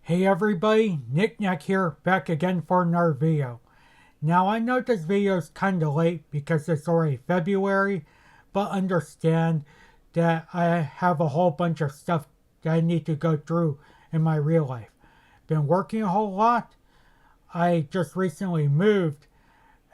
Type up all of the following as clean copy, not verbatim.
Hey everybody, Nick Nack here, back again for another video. Now I know this video is kinda late because it's already February, but understand that I have a whole bunch of stuff that I need to go through in my real life. Been working a whole lot, I just recently moved,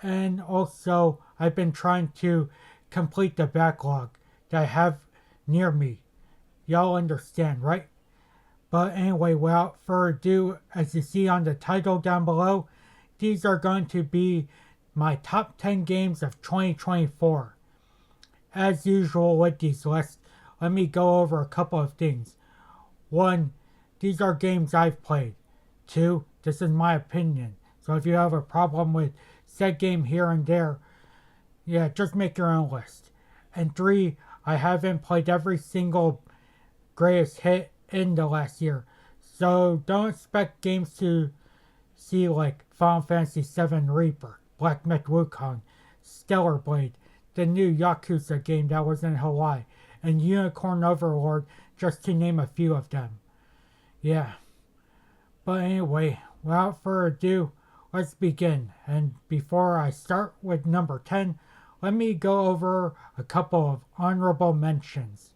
and also I've been trying to complete the backlog that I have near me. Y'all understand, right? But anyway, without further ado, as you see on the title down below, these are going to be my top 10 games of 2024. As usual with these lists, let me go over a couple of things. 1. These are games I've played. 2. This is my opinion. So if you have a problem with said game here and there, yeah, just make your own list. And 3. I haven't played every single greatest hit in the last year. So don't expect games to see like Final Fantasy VII Reaper, Black Myth Wukong, Stellar Blade, the new Yakuza game that was in Hawaii, and Unicorn Overlord, just to name a few of them. Yeah. But anyway, without further ado, let's begin. And before I start with number 10, let me go over a couple of honorable mentions.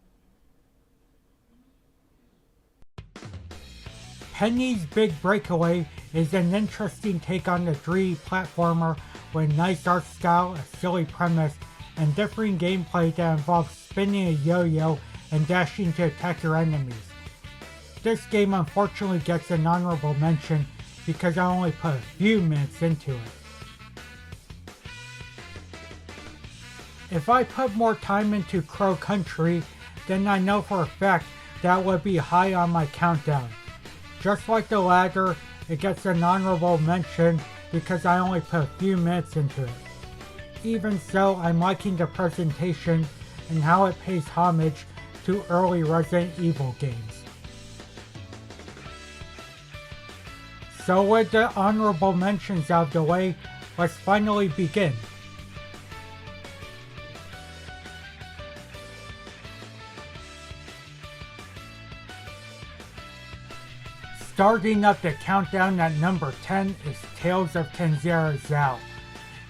Penny's Big Breakaway is an interesting take on the 3D platformer with nice art style, a silly premise, and differing gameplay that involves spinning a yo-yo and dashing to attack your enemies. This game unfortunately gets an honorable mention because I only put a few minutes into it. If I put more time into Crow Country, then I know for a fact that would be high on my countdown. Just like the ladder, it gets an honorable mention because I only put a few minutes into it. Even so, I'm liking the presentation and how it pays homage to early Resident Evil games. So with the honorable mentions out of the way, let's finally begin. Starting up the countdown at number 10 is Tales of Tanzera Zao.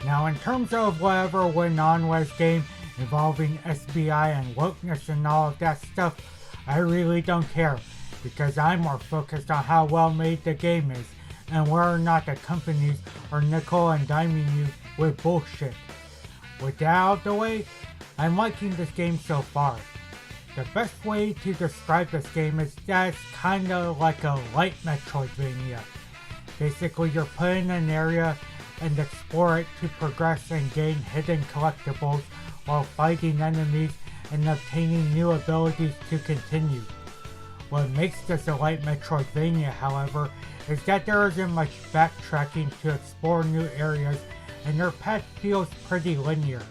Now in terms of whatever went on with this game involving SBI and wokeness and all of that stuff, I really don't care because I'm more focused on how well made the game is and whether or not the companies are nickel and diming you with bullshit. With that out of the way, I'm liking this game so far. The best way to describe this game is that it's kinda like a light Metroidvania. Basically you're put in an area and explore it to progress and gain hidden collectibles while fighting enemies and obtaining new abilities to continue. What makes this a light Metroidvania, however, is that there isn't much backtracking to explore new areas and your path feels pretty linear.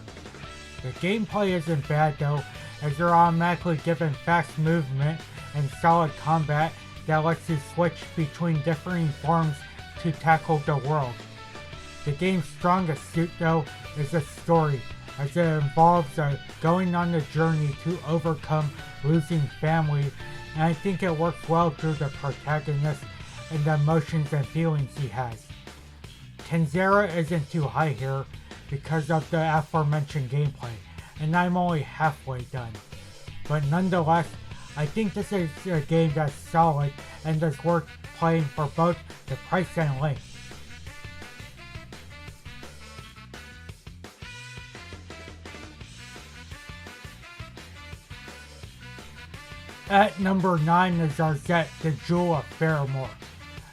The gameplay isn't bad though, as you're automatically given fast movement and solid combat that lets you switch between differing forms to tackle the world. The game's strongest suit though is the story, as it involves going on the journey to overcome losing family, and I think it works well through the protagonist and the emotions and feelings he has. Tanzera isn't too high here because of the aforementioned gameplay, and I'm only halfway done. But nonetheless, I think this is a game that's solid and is worth playing for both the price and length. At number 9 is Arzette, the Jewel of Faramore.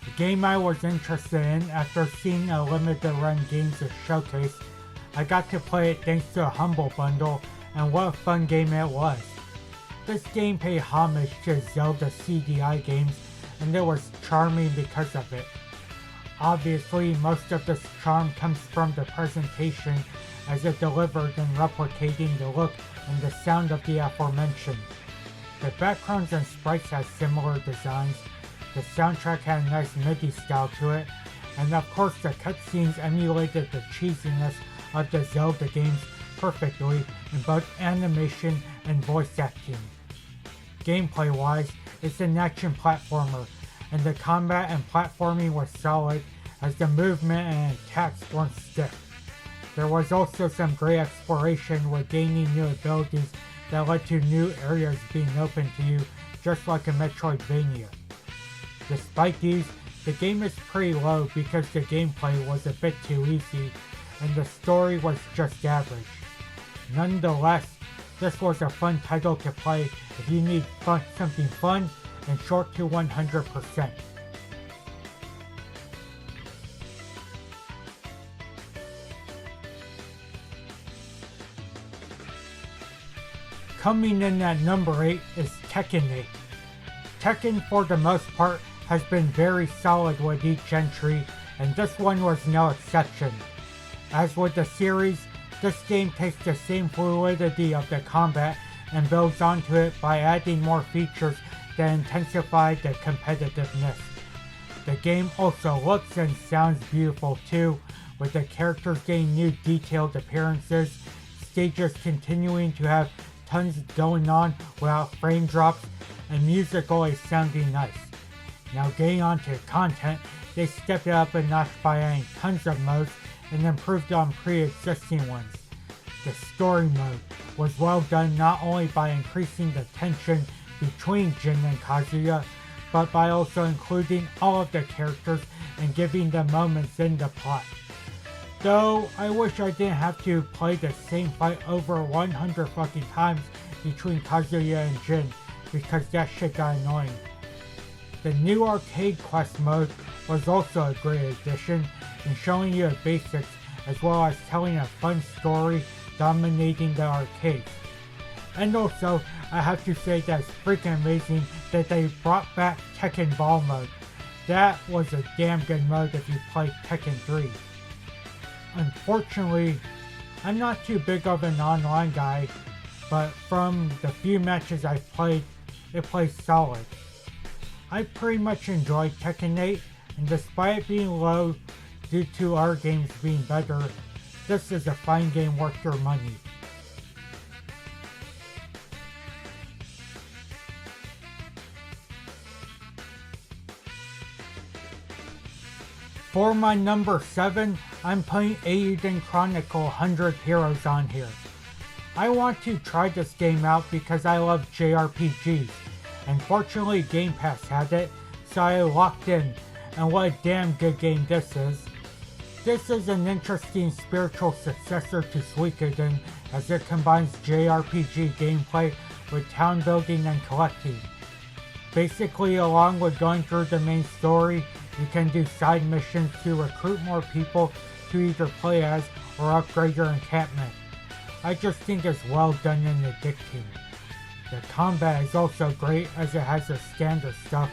A game I was interested in after seeing a limited run games showcase. I got to play it thanks to a Humble Bundle, and what a fun game it was. This game paid homage to Zelda CDI games, and it was charming because of it. Obviously, most of this charm comes from the presentation as it delivered in replicating the look and the sound of the aforementioned. The backgrounds and sprites had similar designs, the soundtrack had a nice MIDI style to it, and of course the cutscenes emulated the cheesiness of the Zelda games perfectly in both animation and voice acting. Gameplay wise, it's an action platformer, and the combat and platforming was solid as the movement and attacks weren't stiff. There was also some great exploration with gaining new abilities that led to new areas being open to you, just like a Metroidvania. Despite these, the game is pretty low because the gameplay was a bit too easy and the story was just average. Nonetheless, this was a fun title to play if you need something fun and short to 100%. Coming in at number 8 is Tekken 8. Tekken, for the most part, has been very solid with each entry, and this one was no exception. As with the series, this game takes the same fluidity of the combat and builds onto it by adding more features that intensify the competitiveness. The game also looks and sounds beautiful too, with the characters getting new detailed appearances, stages continuing to have tons going on without frame drops, and music always sounding nice. Now getting on to content, they stepped it up a notch by adding tons of modes and improved on pre-existing ones. The story mode was well done not only by increasing the tension between Jin and Kazuya, but by also including all of the characters and giving them moments in the plot. Though, I wish I didn't have to play the same fight over 100 fucking times between Kazuya and Jin, because that shit got annoying. The new arcade quest mode was also a great addition in showing you the basics as well as telling a fun story dominating the arcades. And also, I have to say that it's freaking amazing that they brought back Tekken Ball mode. That was a damn good mode if you played Tekken 3. Unfortunately, I'm not too big of an online guy, but from the few matches I've played, it plays solid. I pretty much enjoyed Tekken 8, and despite it being low due to our games being better, this is a fine game worth your money. For my number 7, I'm putting Eiyuden Chronicle 100 Heroes on here. I want to try this game out because I love JRPGs, and fortunately Game Pass had it, so I locked in, and what a damn good game this is. This is an interesting spiritual successor to Suikoden as it combines JRPG gameplay with town building and collecting. Basically, along with going through the main story, you can do side missions to recruit more people to either play as or upgrade your encampment. I just think it's well done and addicting. The combat is also great as it has the standard stuff,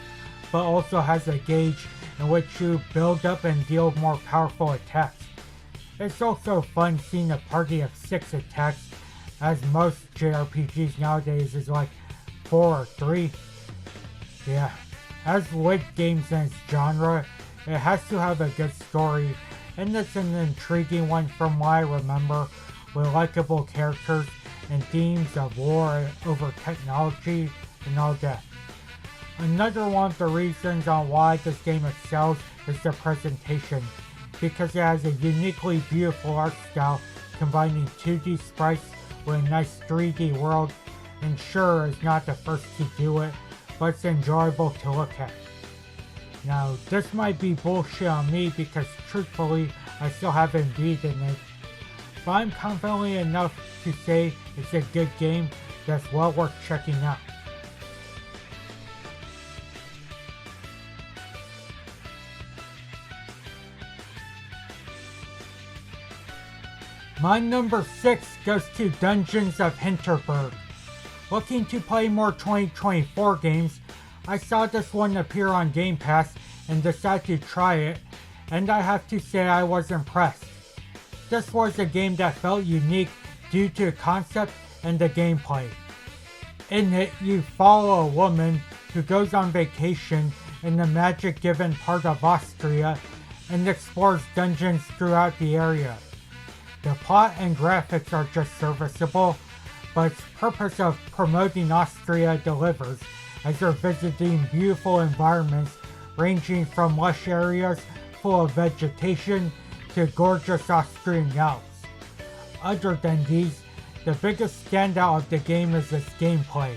but also has a gauge in which you build up and deal more powerful attacks. It's also fun seeing a party of 6 attacks, as most JRPGs nowadays is like 4 or 3. Yeah, as with games in its genre, it has to have a good story, and it's an intriguing one from what I remember, with likable characters and themes of war over technology and all that. Another one of the reasons on why this game excels is the presentation, because it has a uniquely beautiful art style combining 2D sprites with a nice 3D world, and sure, it's not the first to do it, but it's enjoyable to look at. Now, this might be bullshit on me because truthfully, I still haven't beaten it, but I'm confidently enough to say it's a good game that's well worth checking out. My number 6 goes to Dungeons of Hinterberg. Looking to play more 2024 games, I saw this one appear on Game Pass and decided to try it, and I have to say I was impressed. This was a game that felt unique due to the concept and the gameplay. In it, you follow a woman who goes on vacation in the magic-given part of Austria and explores dungeons throughout the area. The plot and graphics are just serviceable, but its purpose of promoting Austria delivers, as they're visiting beautiful environments ranging from lush areas full of vegetation to gorgeous Austrian Alps. Other than these, the biggest standout of the game is its gameplay.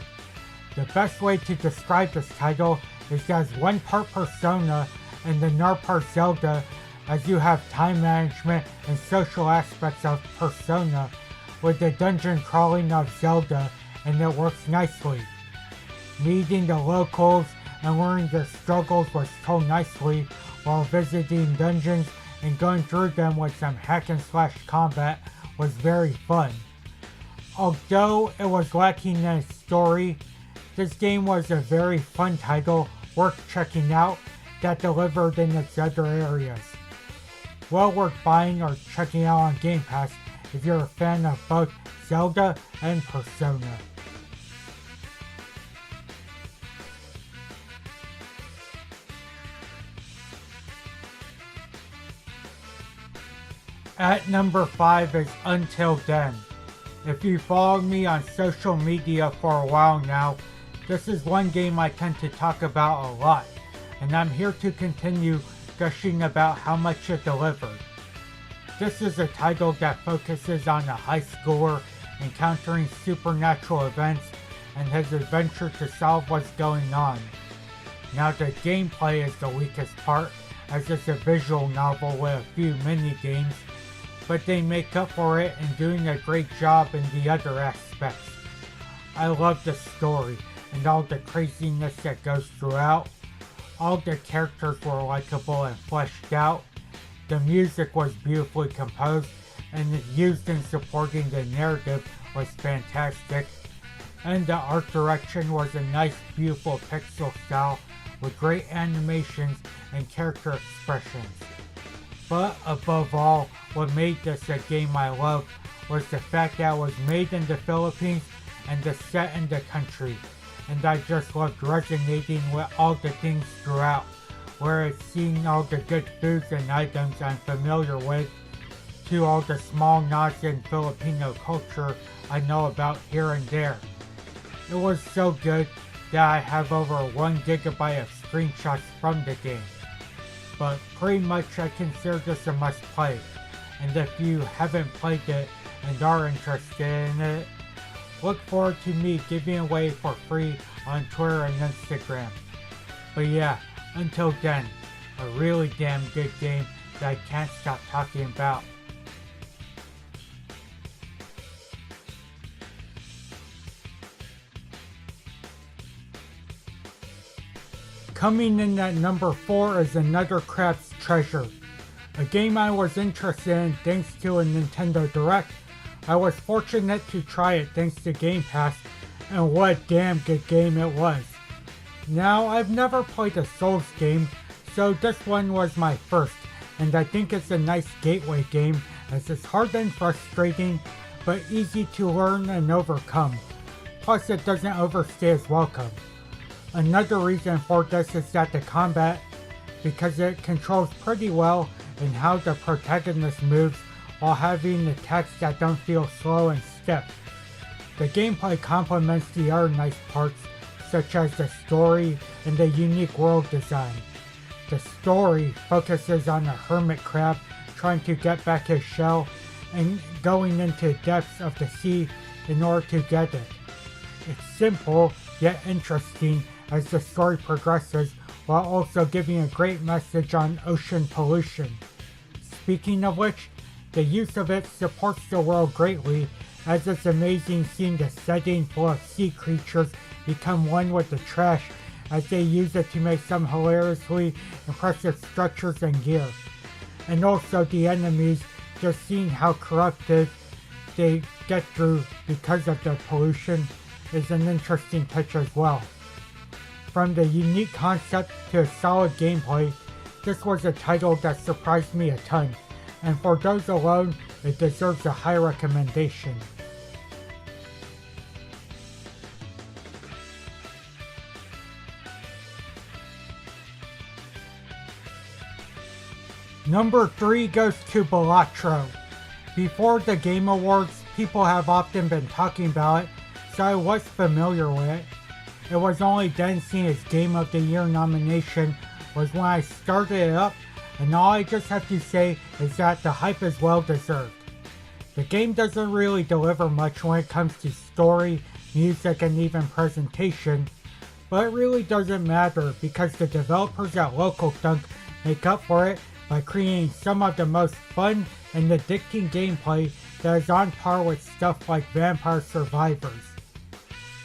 The best way to describe this title is as one part Persona and another part Zelda, as you have time management and social aspects of Persona with the dungeon crawling of Zelda, and it works nicely. Meeting the locals and learning their struggles was told nicely while visiting dungeons and going through them with some hack and slash combat was very fun. Although it was lacking in its story, this game was a very fun title worth checking out that delivered in its other areas. Well worth buying or checking out on Game Pass if you're a fan of both Zelda and Persona. At number 5 is Until Then. If you followed me on social media for a while now, this is one game I tend to talk about a lot, and I'm here to continue gushing about how much it delivered. This is a title that focuses on a high schooler encountering supernatural events and his adventure to solve what's going on. Now the gameplay is the weakest part, as it's a visual novel with a few mini games, but they make up for it in doing a great job in the other aspects. I love the story and all the craziness that goes throughout. All the characters were likable and fleshed out. The music was beautifully composed and used in supporting the narrative was fantastic. And the art direction was a nice, beautiful pixel style with great animations and character expressions. But above all, what made this a game I love was the fact that it was made in the Philippines and the set in the country. And I just loved resonating with all the things throughout, where it's seeing all the good foods and items I'm familiar with, to all the small nods in Filipino culture I know about here and there. It was so good that I have over 1 gigabyte of screenshots from the game. But pretty much I consider this a must play, and if you haven't played it and are interested in it, look forward to me giving away for free on Twitter and Instagram. But yeah, Until Then, a really damn good game that I can't stop talking about. Coming in at number 4 is another Crab's Treasure. A game I was interested in thanks to a Nintendo Direct. I was fortunate to try it thanks to Game Pass, and what a damn good game it was. Now, I've never played a Souls game, so this one was my first, and I think it's a nice gateway game as it's hard and frustrating, but easy to learn and overcome. Plus, it doesn't overstay its welcome. Another reason for this is that the combat, because it controls pretty well in how the protagonist moves while having attacks that don't feel slow and stiff. The gameplay complements the other nice parts, such as the story and the unique world design. The story focuses on a hermit crab trying to get back his shell and going into the depths of the sea in order to get it. It's simple yet interesting as the story progresses, while also giving a great message on ocean pollution. Speaking of which, the use of it supports the world greatly, as it's amazing seeing the setting full of sea creatures become one with the trash as they use it to make some hilariously impressive structures and gear. And also the enemies, just seeing how corrupted they get through because of the pollution is an interesting touch as well. From the unique concept to a solid gameplay, this was a title that surprised me a ton, and for those alone, it deserves a high recommendation. Number 3 goes to Balatro. Before the Game Awards, people have often been talking about it, so I was familiar with it. It was only then seeing its Game of the Year nomination was when I started it up, and all I just have to say is that the hype is well deserved. The game doesn't really deliver much when it comes to story, music, and even presentation, but it really doesn't matter because the developers at Local Dunk make up for it by creating some of the most fun and addicting gameplay that is on par with stuff like Vampire Survivors.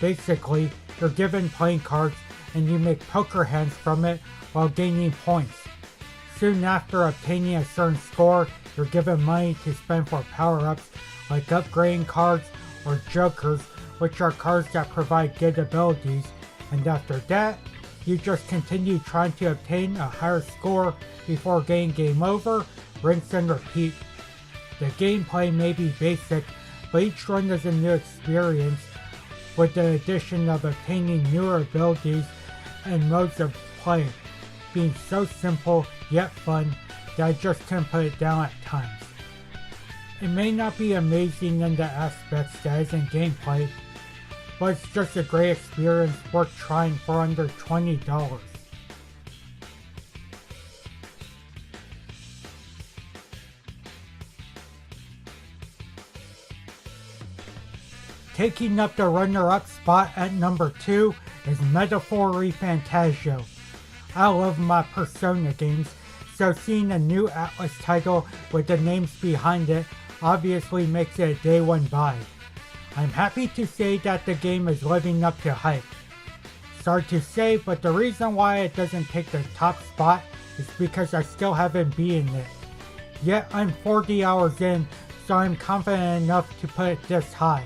Basically, you're given playing cards and you make poker hands from it while gaining points. Soon after obtaining a certain score, you're given money to spend for power-ups like upgrading cards or jokers, which are cards that provide good abilities, and after that, you just continue trying to obtain a higher score before getting game over, rinse and repeat. The gameplay may be basic, but each run is a new experience, with the addition of obtaining newer abilities and modes of play being so simple yet fun that I just can't put it down at times. It may not be amazing in the aspects that is in gameplay, but it's just a great experience worth trying for under $20. Taking up the runner-up spot at number 2 is Metaphor ReFantazio. I love my Persona games, so seeing a new Atlus title with the names behind it obviously makes it a day one buy. I'm happy to say that the game is living up to hype. Sorry to say, but the reason why it doesn't take the top spot is because I still haven't beaten it. Yet I'm 40 hours in, so I'm confident enough to put it this high.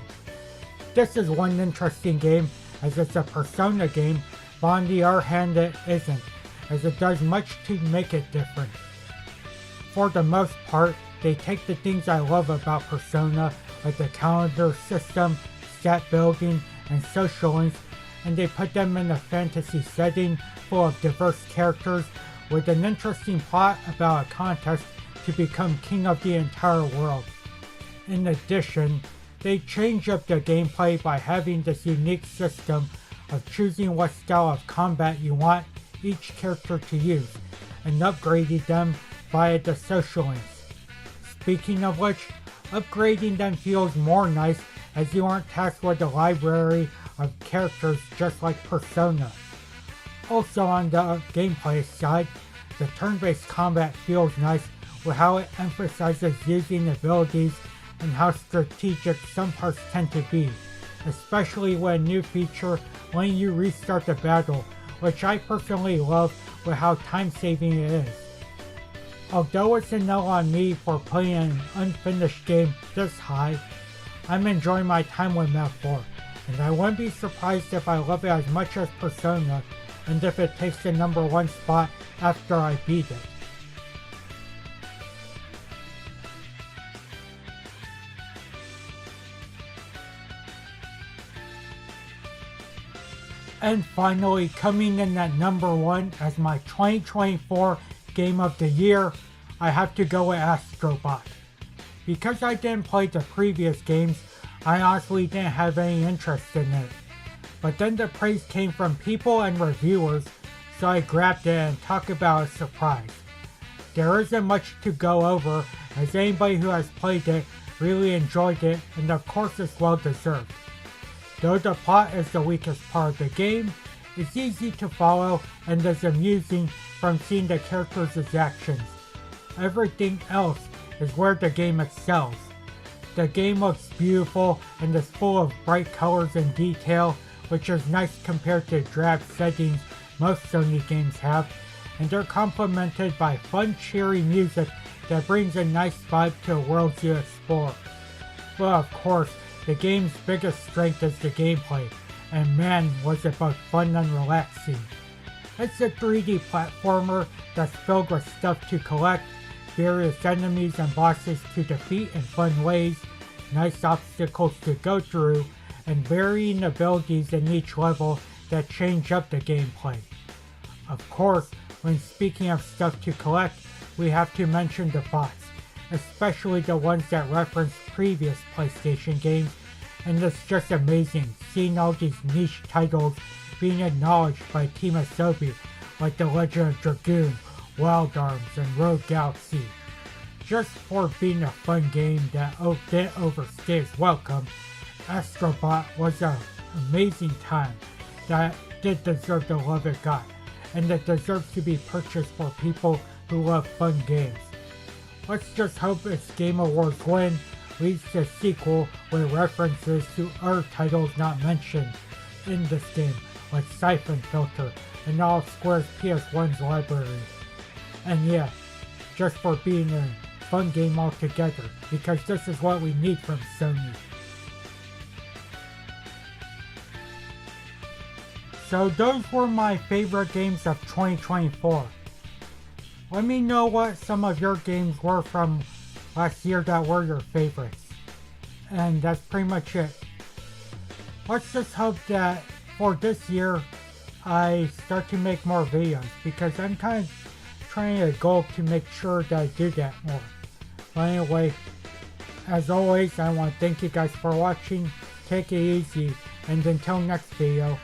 This is one interesting game, as it's a Persona game, but on the other hand it isn't, as it does much to make it different. For the most part, they take the things I love about Persona, like the calendar system, stat building, and social links, and they put them in a fantasy setting full of diverse characters with an interesting plot about a contest to become king of the entire world. In addition, they change up the gameplay by having this unique system of choosing what style of combat you want each character to use, and upgrading them via the social links. Speaking of which, upgrading them feels more nice as you aren't tasked with a library of characters just like Persona. Also on the gameplay side, the turn-based combat feels nice with how it emphasizes using abilities and how strategic some parts tend to be, especially with a new feature letting you restart the battle, which I personally love with how time-saving it is. Although it's a no on me for playing an unfinished game this high, I'm enjoying my time with Metaphor, and I wouldn't be surprised if I love it as much as Persona, and if it takes the number 1 spot after I beat it. And finally, coming in at number 1 as my 2024 Game of the Year, I have to go with Astrobot. Because I didn't play the previous games, I honestly didn't have any interest in it. But then the praise came from people and reviewers, so I grabbed it and talked about a surprise. There isn't much to go over, as anybody who has played it really enjoyed it, and of course it's well deserved. Though the plot is the weakest part of the game, it's easy to follow and is amusing from seeing the characters' actions. Everything else is where the game excels. The game looks beautiful and is full of bright colors and detail, which is nice compared to drab settings most Sony games have, and they're complemented by fun, cheery music that brings a nice vibe to the worlds you explore. But of course, the game's biggest strength is the gameplay, and man was it both fun and relaxing. It's a 3D platformer that's filled with stuff to collect, various enemies and bosses to defeat in fun ways, nice obstacles to go through, and varying abilities in each level that change up the gameplay. Of course, when speaking of stuff to collect, we have to mention the bots, especially the ones that reference previous PlayStation games, and it's just amazing seeing all these niche titles being acknowledged by Team Asobi like The Legend of Dragoon, Wild Arms, and Rogue Galaxy. Just for being a fun game that didn't overstay its welcome, Astrobot was an amazing time that did deserve the love it got, and it deserves to be purchased for people who love fun games. Let's just hope its Game Awards win leads to a sequel with references to other titles not mentioned in this game, like Siphon Filter and all of Square's PS1's library. And yeah, just for being a fun game altogether, because this is what we need from Sony. So those were my favorite games of 2024. Let me know what some of your games were from last year that were your favorites. And that's pretty much it. Let's just hope that for this year I start to make more videos, because I'm kind of trying to go to make sure that I do that more. But anyway, as always, I want to thank you guys for watching. Take it easy, and until next video,